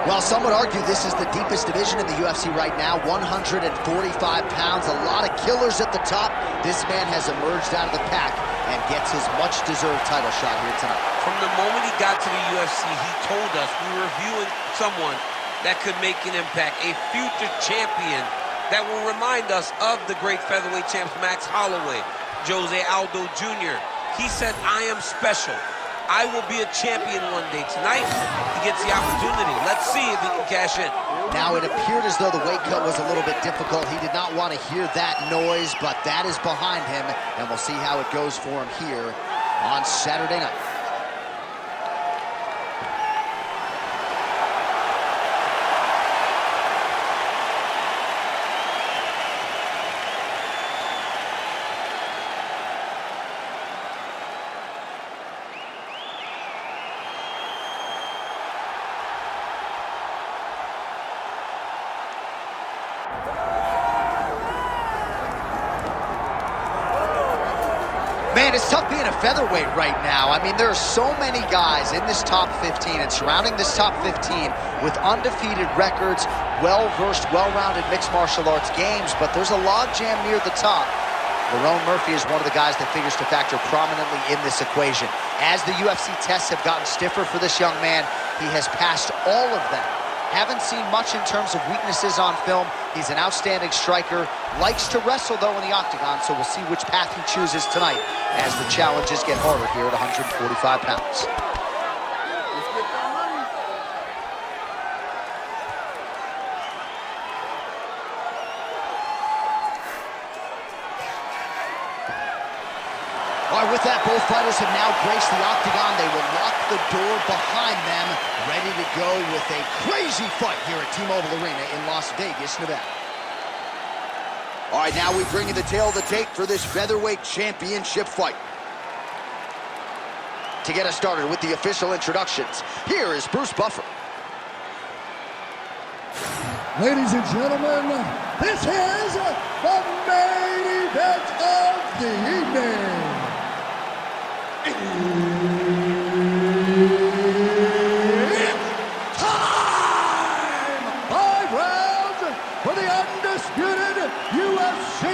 Well, some would argue this is the deepest division in the UFC right now, 145 pounds, a lot of killers at the top. This man has emerged out of the pack and gets his much-deserved title shot here tonight. From the moment he got to the UFC, he told us we were viewing someone that could make an impact, a future champion that will remind us of the great featherweight champs Max Holloway, Jose Aldo Jr. He said, I am special. I will be a champion one day. Tonight, he gets the opportunity. Let's see if he can cash in. Now, it appeared as though the weight cut was a little bit difficult. He did not want to hear that noise, but that is behind him, and we'll see how it goes for him here on Saturday night. Man, it's tough being a featherweight right now. I mean, there are so many guys in this top 15 and surrounding this top 15 with undefeated records, well-versed, well-rounded mixed martial arts games, but there's a logjam near the top. Lerone Murphy is one of the guys that figures to factor prominently in this equation. As the UFC tests have gotten stiffer for this young man, he has passed all of them. Haven't seen much in terms of weaknesses on film. He's an outstanding striker, likes to wrestle though in the octagon, so we'll see which path he chooses tonight as the challenges get harder here at 145 pounds. All right, with that, both fighters have now graced the octagon. They will lock the door behind them, ready to go with a crazy fight here at T-Mobile Arena in Las Vegas, Nevada. All right, now we bring you the tail of the tape for this featherweight championship fight. To get us started with the official introductions, here is Bruce Buffer. Ladies and gentlemen, this is the main event of the evening. It's time! 5 rounds for the undisputed UFC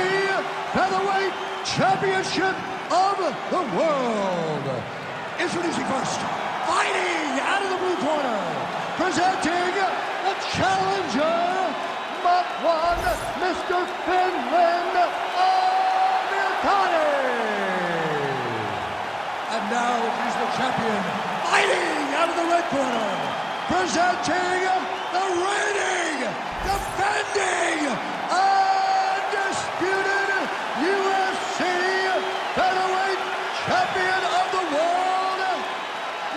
Featherweight Championship of the world. Introducing first, fighting out of the blue corner, presenting the challenger, Makwan Mr. Finland Amirkhani. And now he's the champion, fighting out of the red corner, presenting the reigning, defending, undisputed UFC Featherweight Champion of the world,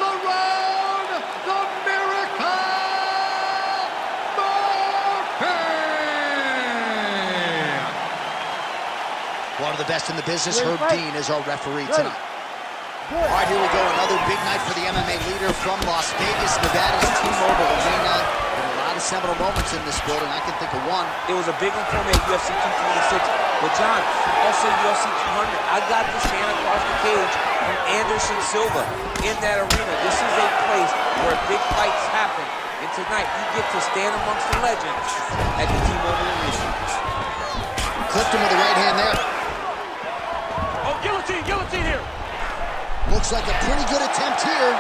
Lerone the Miracle Murphy. One of the best in the business, Herb Dean, is our referee tonight. All right, here we go. Another big night for the MMA leader from Las Vegas, Nevada's T-Mobile Arena. And a lot of seminal moments in this building. I can think of one. It was a big one for me at UFC 226. But John, also UFC 200. I got to stand across the cage from Anderson Silva in that arena. This is a place where big fights happen. And tonight, you get to stand amongst the legends at the T-Mobile Arena. Clipped him with the right hand there. Oh, guillotine, guillotine here. Looks like a pretty good attempt here.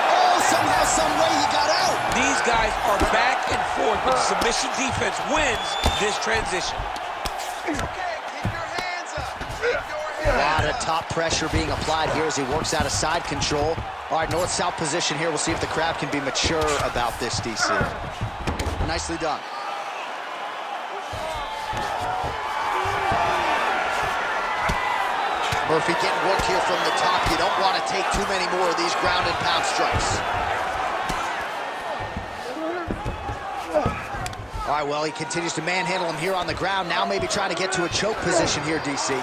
Oh, somehow, some way he got out. These guys are back and forth, but the submission defense wins this transition. Okay, keep your hands up. Keep your A hands lot of top pressure being applied here as he works out of side control. All right, north-south position here. We'll see if the crowd can be mature about this, DC. Nicely done. Murphy getting work here from the top. You don't want to take too many more of these ground and pound strikes. All right, well, he continues to manhandle him here on the ground. Now maybe trying to get to a choke position here, DC.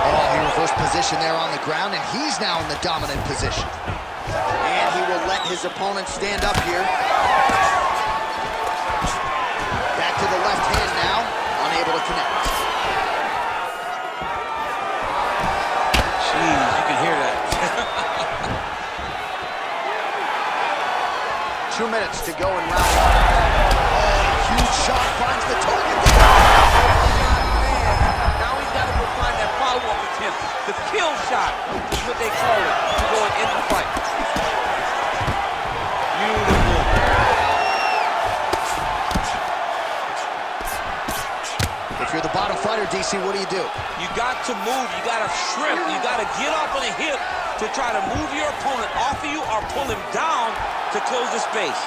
Oh, he reversed position there on the ground, and he's now in the dominant position. And he will let his opponent stand up here. Back to the left hand now, unable to connect. Jeez, you can hear that. 2 minutes to go in round one. Oh, huge shot finds the target. Now he's got to go find that follow-up attempt. The kill shot is what they call it to go and end the fight. Beautiful. If you're the bottom fighter, DC, what do? You got to move. You got to shrimp. You got to get off on a hip to try to move your opponent off of you or pull him down to close the space.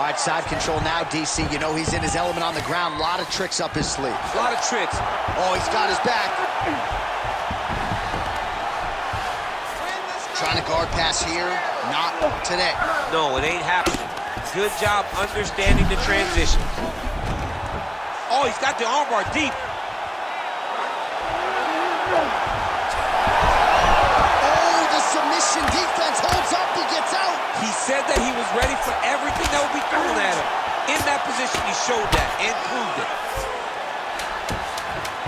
All right, side control now, DC. You know he's in his element on the ground. A lot of tricks up his sleeve. A lot of tricks. Oh, he's got his back. Trying to guard pass here. Not today. No, it ain't happening. Good job understanding the transition. Oh, he's got the armbar deep. Oh, the submission defense holds up. He gets out. He said that he was ready for everything that would be thrown at him. In that position, he showed that and proved it.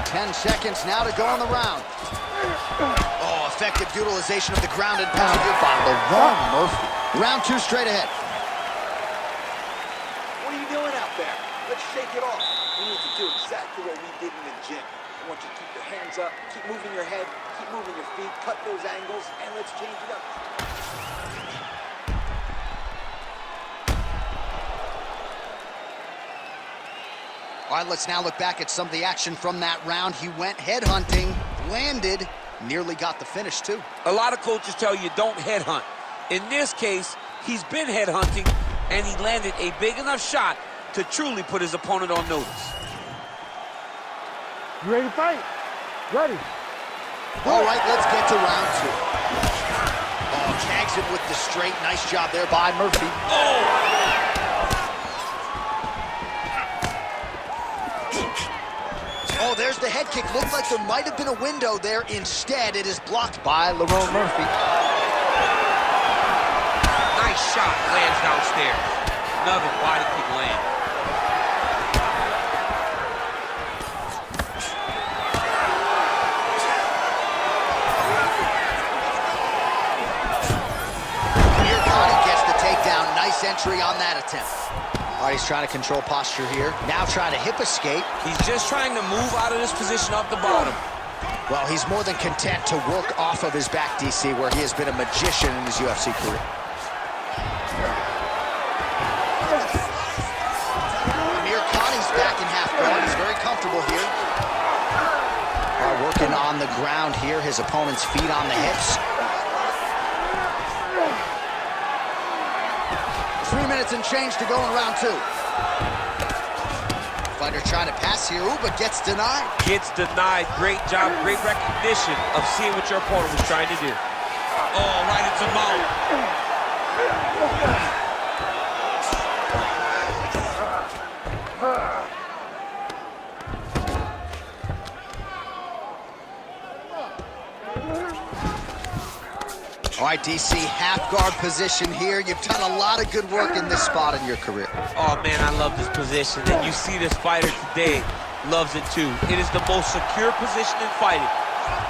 10 seconds now to go in the round. Oh, effective utilization of the ground and pound here by Lerone Murphy. Round 2 straight ahead. What are you doing out there? Let's shake it off. We need to do exactly what we did in the gym. I want you to keep your hands up, keep moving your head, keep moving your feet, cut those angles, and let's change it up. All right, let's now look back at some of the action from that round. He went headhunting, landed, nearly got the finish, too. A lot of coaches tell you don't headhunt. In this case, he's been headhunting, and he landed a big enough shot to truly put his opponent on notice. You ready to fight? Ready. All right, let's get to round 2. Oh, tags him with the straight. Nice job there by Murphy. Oh, there's the head kick. Looked like there might have been a window there. Instead, it is blocked by Lerone Murphy. Nice shot, lands downstairs. Another body kick land. Amirkhani gets the takedown. Nice entry on that attempt. All right, he's trying to control posture here. Now trying to hip escape. He's just trying to move out of this position off the bottom. Well, he's more than content to work off of his back, DC, where he has been a magician in his UFC career. Amirkhani's back in half guard. He's very comfortable here. All right, working on the ground here. His opponent's feet on the hips. 3 minutes and change to go in round 2. Fighter trying to pass here, ooh, but gets denied. Gets denied. Great job, great recognition of seeing what your opponent was trying to do. Oh, right into mouth. All right, DC, half guard position here. You've done a lot of good work in this spot in your career. Oh, man, I love this position. And you see this fighter today loves it, too. It is the most secure position in fighting.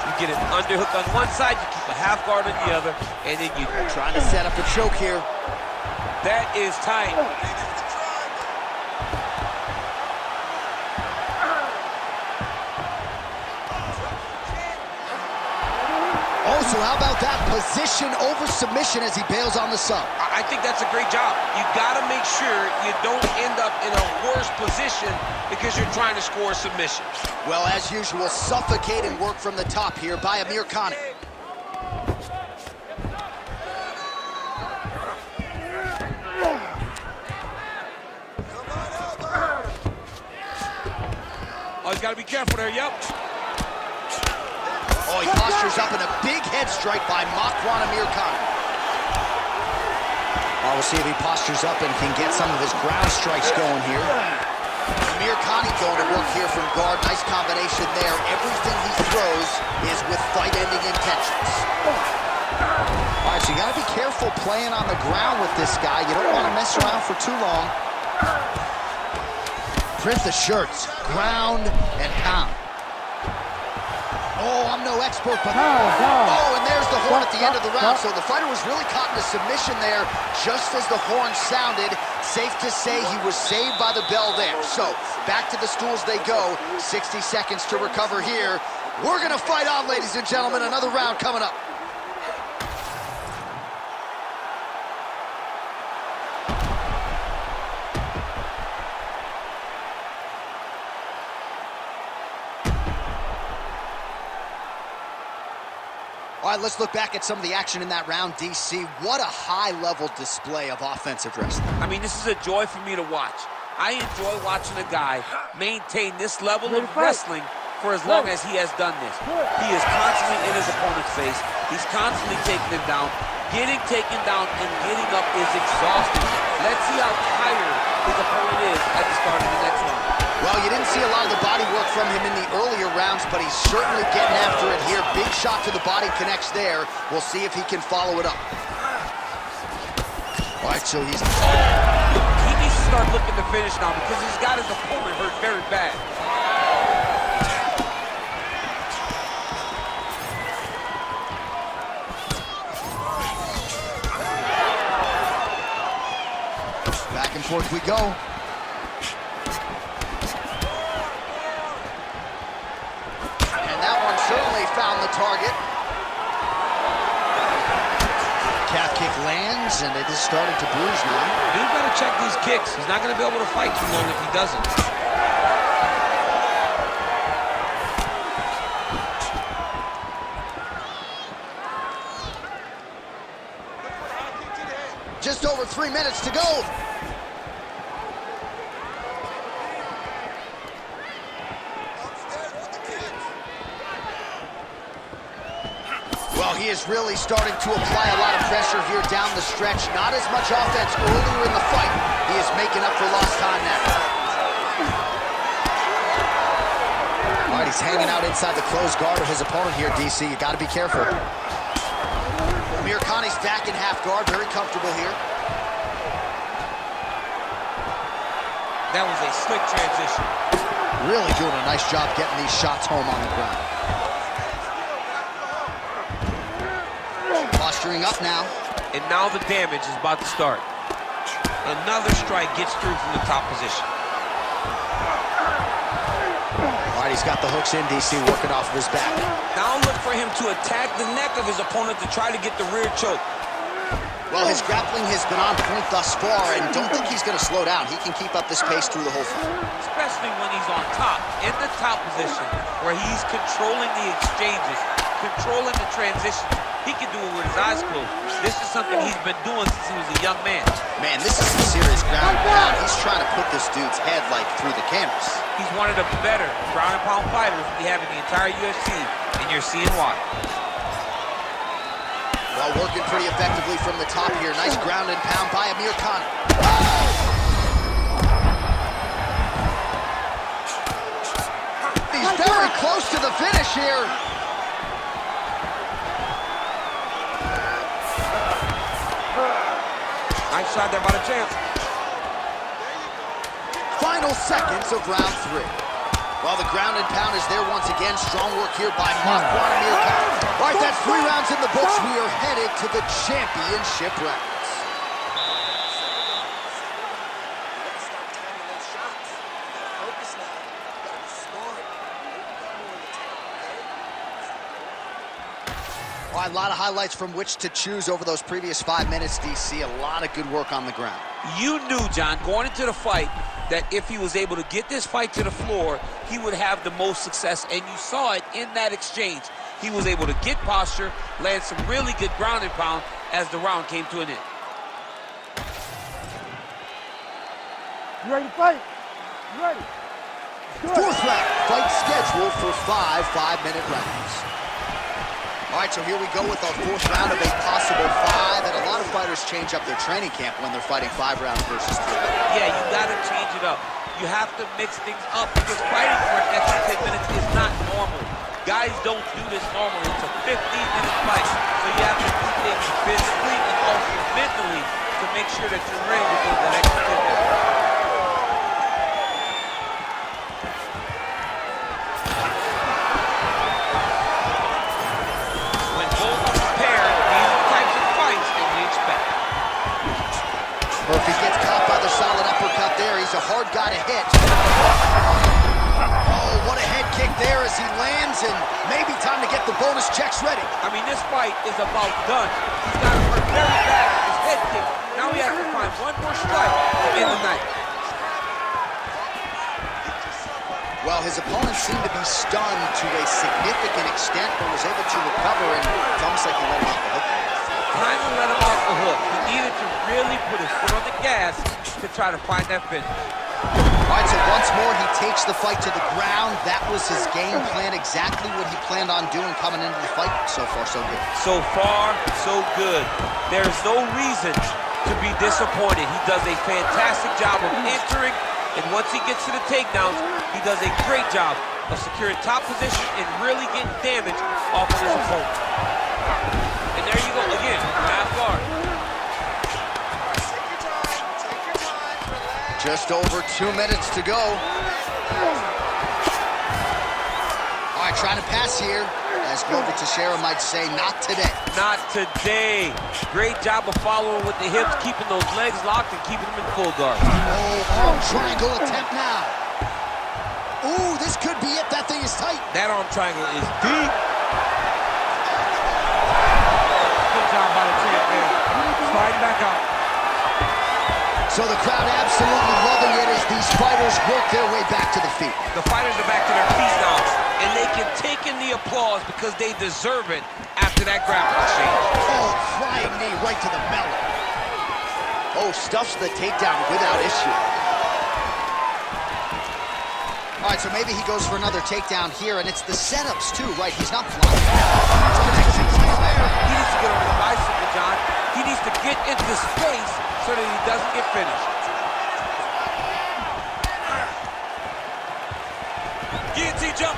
You get an underhook on one side, you keep a half guard on the other, and then you... Trying to set up a choke here. That is tight. Oh, so how about that position over submission as he bails on the sub? I think that's a great job. You got to make sure you don't end up in a worse position because you're trying to score a submission. Well, as usual, suffocating work from the top here by Amirkhani. Oh, he's got to be careful there, yep. Oh, he postures up in a big head strike by Makwan Amirkhani. We'll see if he postures up and can get some of his ground strikes going here. Amirkhani going to work here from guard. Nice combination there. Everything he throws is with fight-ending intentions. All right, so you got to be careful playing on the ground with this guy. You don't want to mess around for too long. Print the shirts, ground and pound. Oh, I'm no expert, but... Oh, and there's the horn at the end of the round. So the fighter was really caught in a submission there just as the horn sounded. Safe to say he was saved by the bell there. So back to the stools they go. 60 seconds to recover here. We're going to fight on, ladies and gentlemen. Another round coming up. All right, let's look back at some of the action in that round, DC. What a high-level display of offensive wrestling. I mean, this is a joy for me to watch. I enjoy watching a guy maintain this level of wrestling for as long as he has done this. He is constantly in his opponent's face. He's constantly taking him down. Getting taken down and getting up is exhausting. Let's see how tired his opponent is at the start of the next round. Well, you didn't see a lot of the body work from him in the earlier rounds, but he's certainly getting after it here. Big shot to the body connects there. We'll see if he can follow it up. All right, so he's... He needs to start looking to finish now because he's got his opponent hurt very bad. Back and forth we go. Certainly found the target. Calf kick lands, and it is starting to bruise now. He's got to check these kicks. He's not going to be able to fight too long if he doesn't. Just over 3 minutes to go. He is really starting to apply a lot of pressure here down the stretch. Not as much offense earlier in the fight. He is making up for lost time now. All right, he's hanging out inside the closed guard of his opponent here, DC. You got to be careful. Amirkhani's back in half guard, very comfortable here. That was a slick transition. Really doing a nice job getting these shots home on the ground. Posturing up now. And now the damage is about to start. Another strike gets through from the top position. All right, he's got the hooks in, DC, working off of his back. Now look for him to attack the neck of his opponent to try to get the rear choke. Well, his grappling has been on point thus far, and don't think he's going to slow down. He can keep up this pace through the whole fight. Especially when he's on top, in the top position, where he's controlling the exchanges, controlling the transition. He can do it with his eyes closed. This is something he's been doing since he was a young man. Man, this is some serious ground and pound. He's trying to put this dude's head, like, through the canvas. He's one of the better ground and pound fighters we have in the entire UFC, and you're seeing why. Well, working pretty effectively from the top here. Nice ground and pound by Amirkhani. He's very close to the finish here. Nice shot there by the champ. Final seconds of round 3. Well, the ground and pound is there once again. Strong work here by Makwan Amirkhani. All right, that's 3 rounds in the books. We are headed to the championship rounds. All right, a lot of highlights from which to choose over those previous 5 minutes, DC. A lot of good work on the ground. You knew, John, going into the fight, that if he was able to get this fight to the floor, he would have the most success, and you saw it in that exchange. He was able to get posture, land some really good ground and pound as the round came to an end. You ready to fight? You ready? Good. 4th round, fight scheduled for 5 5-minute rounds. All right, so here we go with our 4th round of a possible 5, and a lot of fighters change up their training camp when they're fighting 5 rounds versus 3. Yeah, you gotta change it up. You have to mix things up because fighting for an extra 10 minutes is not normal. Guys don't do this normally. It's a 15-minute fight, so you have to do things physically and also mentally to make sure that you're ready to go that extra 10 minutes. Murphy gets caught by the solid uppercut there. He's a hard guy to hit. Oh, what a head kick there as he lands, and maybe time to get the bonus checks ready. I mean, this fight is about done. He's got hurt very bad with his head kick. Now he has to find one more strike to end the night. Well, his opponent seemed to be stunned to a significant extent, but was able to recover, and it's almost like he let him off the hook. Kind of let him off the hook. He needed to really put his foot on the gas to try to find that finish. All right, so once more, he takes the fight to the ground. That was his game plan, exactly what he planned on doing coming into the fight. So far, so good. So far, so good. There's no reason to be disappointed. He does a fantastic job of entering, and once he gets to the takedowns, he does a great job of securing top position and really getting damage off of his opponent. And there you go, again, half guard. Just over 2 minutes to go. All right, trying to pass here. As Glover Teixeira might say, not today. Not today. Great job of following with the hips, keeping those legs locked and keeping them in full guard. Oh, arm triangle attempt now. Ooh, this could be it. That thing is tight. That arm triangle is deep. Good job by the champ there. Sliding back out. So the crowd absolutely loving it as these fighters work their way back to the feet. The fighters are back to their feet now, and they can take in the applause because they deserve it after that grappling exchange. Oh, flying knee right to the melon. Oh, stuffs the takedown without issue. All right, so maybe he goes for another takedown here, and it's the setups too, right? He's not flying. He needs to get over the bicycle, John. He needs to get into space so that he doesn't get finished. Guillotine jump.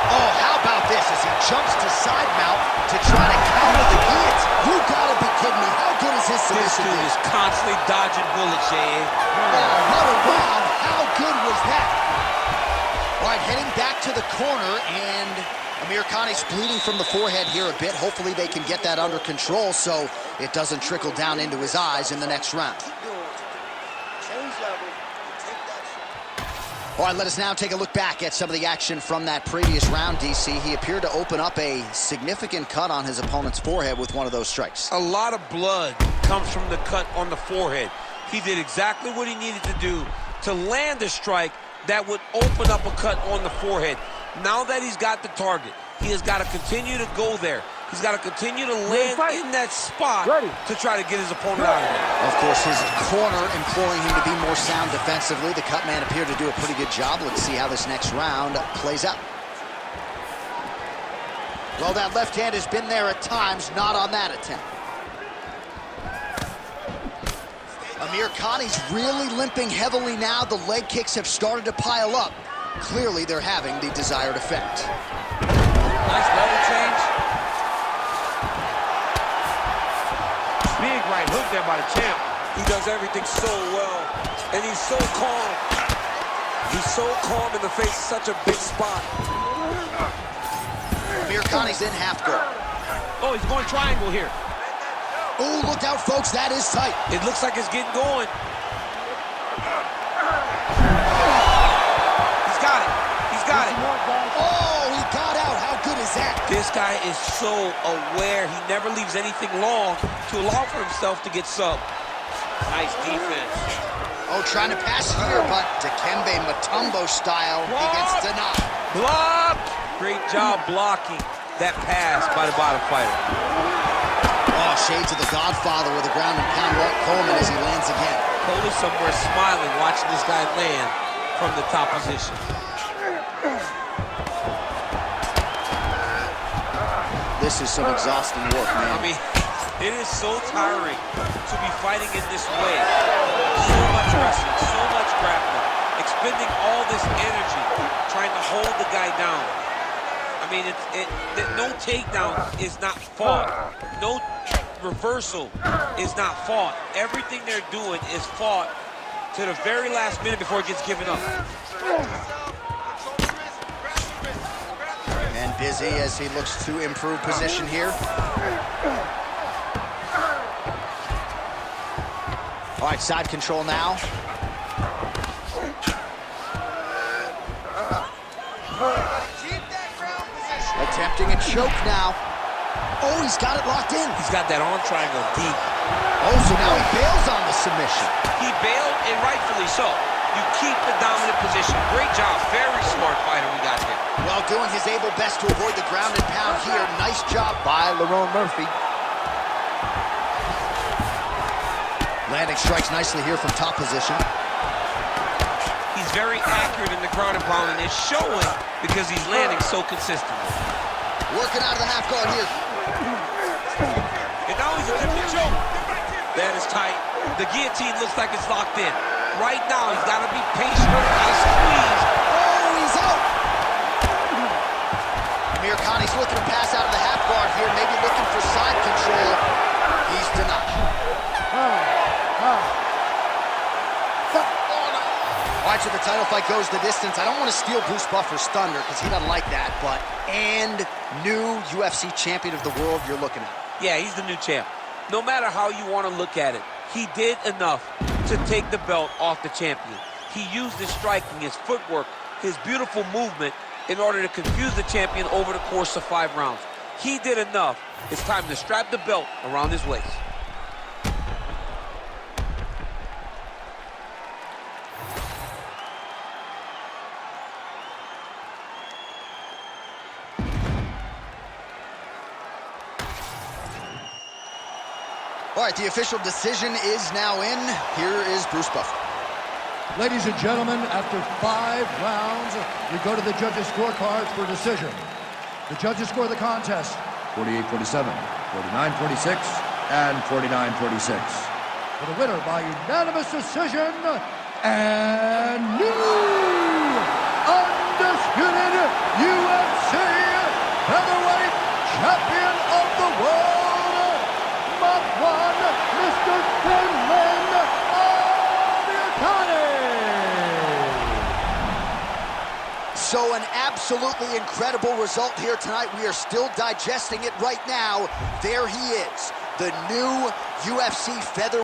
Oh, how about this as he jumps to side mount to try to counter the guillotine. You gotta be kidding me. How good is his This submission? dude is constantly dodging bullets, Jay. Oh, what a round. How good was that? All right, heading back to the corner, and Amirkhani's bleeding from the forehead here a bit. Hopefully they can get that under control so it doesn't trickle down into his eyes in the next round. Change level. Take that shot. All right, let us now take a look back at some of the action from that previous round, DC. He appeared to open up a significant cut on his opponent's forehead with one of those strikes. A lot of blood comes from the cut on the forehead. He did exactly what he needed to do to land a strike that would open up a cut on the forehead. Now that he's got the target, he has got to continue to go there. He's got to continue to land in that spot to try to get his opponent out of there. Of course, his corner imploring him to be more sound defensively. The cut man appeared to do a pretty good job. Let's see how this next round plays out. Well, that left hand has been there at times, not on that attempt. Amirkhani's really limping heavily now. The leg kicks have started to pile up. Clearly, they're having the desired effect. Nice level change. Big right hook there by the champ. He does everything so well, and he's so calm. He's so calm in the face of such a big spot. Amirkhani's in half guard. Oh, he's going triangle here. Oh, look out, folks. That is tight. It looks like it's getting going. He's got it. He's got it. Oh, he got out. How good is that? This guy is so aware. He never leaves anything long to allow for himself to get subbed. Nice defense. Oh, trying to pass here, but Dikembe Mutombo style, he gets denied. Blocked. Great job blocking that pass by the bottom fighter. Oh, shades of the Godfather with a ground and pound Mark Coleman as he lands again. Coleman somewhere smiling, watching this guy land from the top position. This is some exhausting work, man. I mean, it is so tiring to be fighting in this way. So much wrestling, so much grappling, expending all this energy, trying to hold the guy down. I mean, no takedown is not fought. No reversal is not fought. Everything they're doing is fought to the very last minute before it gets given up. And busy as he looks to improve position here. right, side control now. Attempting a choke now. Oh, he's got it locked in. He's got that arm triangle deep. Oh, so now he bails on the submission. He bailed, and rightfully so. You keep the dominant position. Great job. Very smart fighter we got here. Well, doing his able best to avoid the ground and pound here. Nice job by Lerone Murphy. Landing strikes nicely here from top position. He's very accurate in the ground and pound, and it's showing because he's landing so consistently. Working out of the half guard here. And now he's attempting to choke. That is tight. The guillotine looks like it's locked in. Right now, he's got to be patient. Gotta squeeze. Oh, he's out. Amirkhani's looking to pass out of the half guard here, maybe looking for side control. He's denied. All right, so the title fight goes the distance. I don't want to steal Bruce Buffer's thunder because he doesn't like that, but and new UFC champion of the world you're looking at. Yeah, he's the new champ. No matter how you want to look at it, he did enough to take the belt off the champion. He used his striking, his footwork, his beautiful movement in order to confuse the champion over the course of 5 rounds. He did enough. It's time to strap the belt around his waist. All right, the official decision is now in. Here is Bruce Buffer. Ladies and gentlemen, after 5 rounds, we go to the judges' scorecards for decision. The judges score the contest 48-47, 49-46, and 49-46. For the winner by unanimous decision, and new undisputed UFC featherweight champion of the world, Makwan Mr. Amirkhani. So an absolutely incredible result here tonight. We are still digesting it right now. There he is, the new UFC featherweight